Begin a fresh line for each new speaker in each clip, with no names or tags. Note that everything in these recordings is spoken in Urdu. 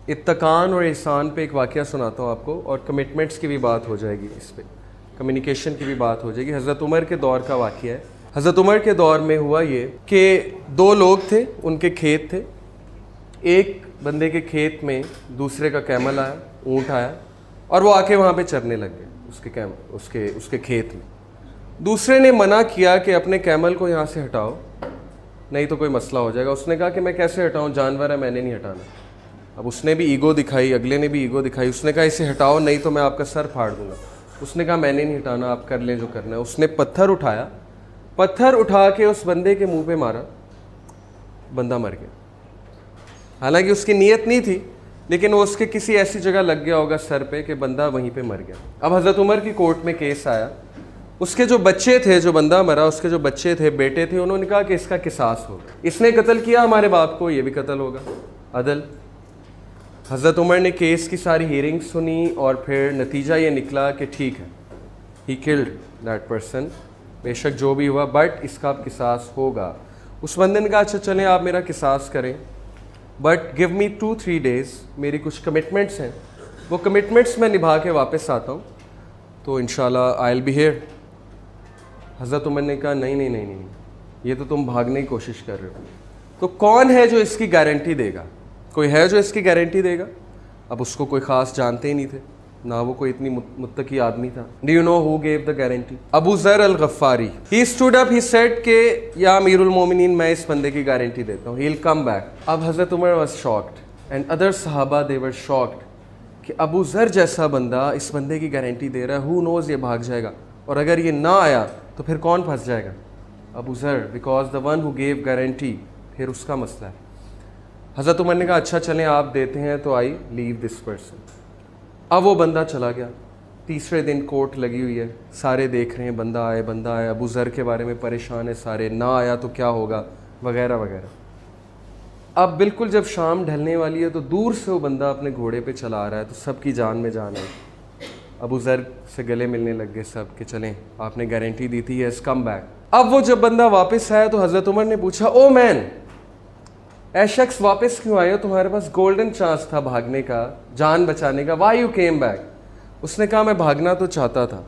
اتقان اور احسان پہ ایک واقعہ سناتا ہوں آپ کو, اور کمٹمنٹس کی بھی بات ہو جائے گی, اس پہ کمیونیکیشن کی بھی بات ہو جائے گی. حضرت عمر کے دور کا واقعہ ہے. حضرت عمر کے دور میں ہوا یہ کہ دو لوگ تھے, ان کے کھیت تھے. ایک بندے کے کھیت میں دوسرے کا کیمل آیا, اونٹ آیا, اور وہ آ کے وہاں پہ چرنے لگ گئے اس کے کھیت میں. دوسرے نے منع کیا کہ اپنے کیمل کو یہاں سے ہٹاؤ, نہیں تو کوئی مسئلہ ہو جائے گا. اس نے کہا کہ میں کیسے ہٹاؤں, جانور ہے, میں نے نہیں ہٹانا. اب اس نے بھی ایگو دکھائی, اگلے نے بھی ایگو دکھائی. اس نے کہا اسے ہٹاؤ, نہیں تو میں آپ کا سر پھاڑ دوں گا. اس نے کہا میں نے نہیں ہٹانا, آپ کر لیں جو کرنا ہے. اس نے پتھر اٹھایا, پتھر اٹھا کے اس بندے کے منہ پہ مارا, بندہ مر گیا. حالانکہ اس کی نیت نہیں تھی, لیکن وہ اس کے کسی ایسی جگہ لگ گیا ہوگا سر پہ کہ بندہ وہیں پہ مر گیا. اب حضرت عمر کی کورٹ میں کیس آیا. اس کے جو بچے تھے, جو بندہ مرا اس کے جو بچے تھے, بیٹے تھے, انہوں نے کہا کہ اس کا قصاص ہوگا. اس نے قتل کیا ہمارے باپ کو, یہ بھی قتل ہوگا. عدل. حضرت عمر نے کیس کی ساری ہیئرنگ سنی, اور پھر نتیجہ یہ نکلا کہ ٹھیک ہے, ہی کلڈ دیٹ پرسن, بے شک جو بھی ہوا, بٹ اس کا قصاص ہوگا. اس بندے نے کہا اچھا چلیں آپ میرا قصاص کریں, بٹ گیو می 2-3 days, میری کچھ کمٹمنٹس ہیں, وہ کمٹمنٹس میں نبھا کے واپس آتا ہوں تو انشاءاللہ آئی ول بی ہیئر. حضرت عمر نے کہا نہیں, یہ تو تم بھاگنے کی کوشش کر رہے ہو. تو کون ہے جو اس کی گارنٹی دے گا؟ کوئی ہے جو اس کی گارنٹی دے گا؟ اب اس کو کوئی خاص جانتے ہی نہیں تھے, نہ وہ کوئی اتنی متقی آدمی تھا. Do you know who gave the guarantee? Abu Zar al-Ghifari. He stood up, he said کہ یا امیر المومنین میں اس بندے کی گارنٹی دیتا ہوں, ہی ول کم بیک. اب حضرت عمر واز شاکڈ اینڈ ادر صحابہ دے ور شاکڈ کہ ابو ذر جیسا بندہ اس بندے کی گارنٹی دے رہا ہے, ہو نوز یہ بھاگ جائے گا, اور اگر یہ نہ آیا تو پھر کون پھنس جائے گا؟ ابو ذر, because the one who give guarantee, پھر اس کا مسئلہ ہے. حضرت عمر نے کہا اچھا چلیں آپ دیتے ہیں تو آئی لیو دس پرسن. اب وہ بندہ چلا گیا. تیسرے دن کورٹ لگی ہوئی ہے, سارے دیکھ رہے ہیں بندہ آئے. ابو ذر کے بارے میں پریشان ہے سارے, نہ آیا تو کیا ہوگا وغیرہ وغیرہ. اب بالکل جب شام ڈھلنے والی ہے تو دور سے وہ بندہ اپنے گھوڑے پہ چلا آ رہا ہے, تو سب کی جان میں جان ہے. ابو ذر سے گلے ملنے لگ گئے سب کہ چلیں آپ نے گارنٹی دی تھی, یس کم بیک. اب وہ جب بندہ واپس آیا تو حضرت عمر نے پوچھا او مین, اے شخص واپس کیوں آئے ہو, تمہارے پاس گولڈن چانس تھا بھاگنے کا, جان بچانے کا, وائی یو کیم بیک؟ اس نے کہا میں بھاگنا تو چاہتا تھا,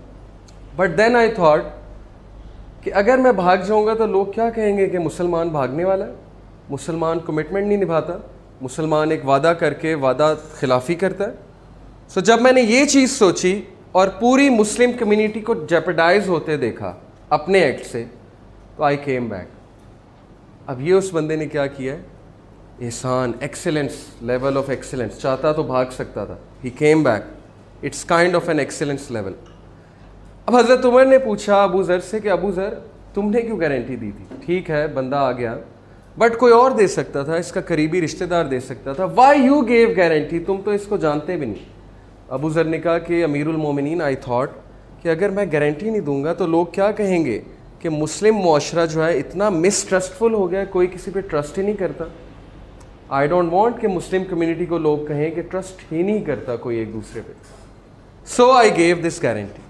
بٹ دین آئی تھاٹ کہ اگر میں بھاگ جاؤں گا تو لوگ کیا کہیں گے کہ مسلمان بھاگنے والا ہے, مسلمان کمٹمنٹ نہیں نبھاتا, مسلمان ایک وعدہ کر کے وعدہ خلافی کرتا ہے. سو جب میں نے یہ چیز سوچی اور پوری مسلم کمیونٹی کو جیپرڈائز ہوتے دیکھا اپنے ایکٹ سے, تو آئی کیم بیک. اب یہ اس بندے نے کیا کیا ہے, Ehsan, excellence, level of excellence. چاہتا تو بھاگ سکتا تھا, he came back. It's kind of an excellence level. اب حضرت عمر نے پوچھا ابو ذر سے کہ ابو ذر تم نے کیوں گارنٹی دی تھی؟ ٹھیک ہے بندہ آ گیا, بٹ کوئی اور دے سکتا تھا, اس کا قریبی رشتہ دار دے سکتا تھا. وائی یو گیو گارنٹی, تم تو اس کو جانتے بھی نہیں. ابو ذر نے کہا کہ امیر المومنین, آئی تھاٹ کہ اگر میں گارنٹی نہیں دوں گا تو لوگ کیا کہیں گے کہ مسلم معاشرہ جو ہے اتنا مسٹرسٹفل ہو گیا, کوئی کسی پہ ٹرسٹ ہی نہیں کرتا. آئی ڈونٹ وانٹ کہ مسلم کمیونٹی کو لوگ کہیں کہ ٹرسٹ ہی نہیں کرتا کوئی ایک دوسرے پہ. سو آئی گیو دس گارنٹی.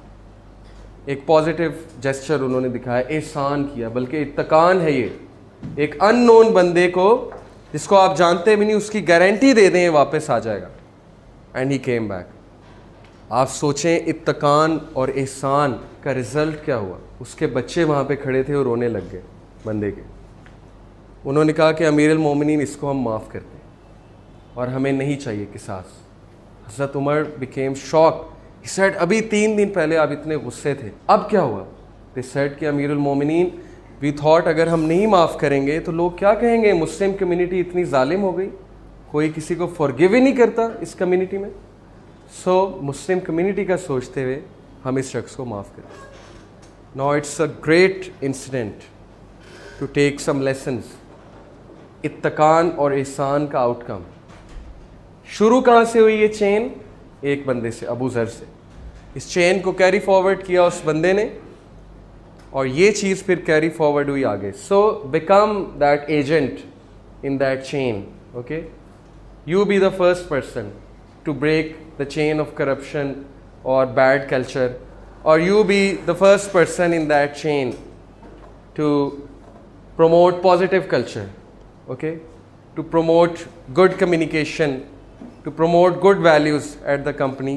ایک پازیٹیو جیسچر انہوں نے دکھایا, احسان کیا, بلکہ اتقان ہے یہ. ایک ان نون بندے کو جس کو آپ جانتے بھی نہیں, اس کی گارنٹی دے دیں واپس آ جائے گا. And he came back. آپ سوچیں اتقان اور احسان کا رزلٹ کیا ہوا. اس کے بچے وہاں پہ کھڑے تھے اور رونے لگ گئے بندے کے. انہوں نے کہا کہ امیر المومنین اس کو ہم معاف کرتے ہیں اور ہمیں نہیں چاہیے قصاص. حضرت عمر بیکیم شاک. ہی سیڈ ابھی 3 دن پہلے آپ اتنے غصے تھے, اب کیا ہوا؟ دے سیڈ کہ امیر المومنین وی تھاٹ اگر ہم نہیں معاف کریں گے تو لوگ کیا کہیں گے, مسلم کمیونٹی اتنی ظالم ہو گئی, کوئی کسی کو فارگیو ہی نہیں کرتا اس کمیونٹی میں. سو مسلم کمیونٹی کا سوچتے ہوئے ہم اس شخص کو معاف کریں. Now it's a great incident to take some lessons. اتقان اور احسان کا آؤٹ کم شروع کہاں سے ہوئی؟ یہ چین ایک بندے سے, ابو ذر سے. اس چین کو کیری فارورڈ کیا اس بندے نے, اور یہ چیز پھر کیری فارورڈ ہوئی آگے. So become that agent in that chain. Okay, you be the first person to break the chain of corruption or bad culture, or you be the first person in that chain to promote positive culture, okay, to promote good communication to promote good values at the company,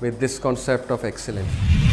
with this concept of excellence.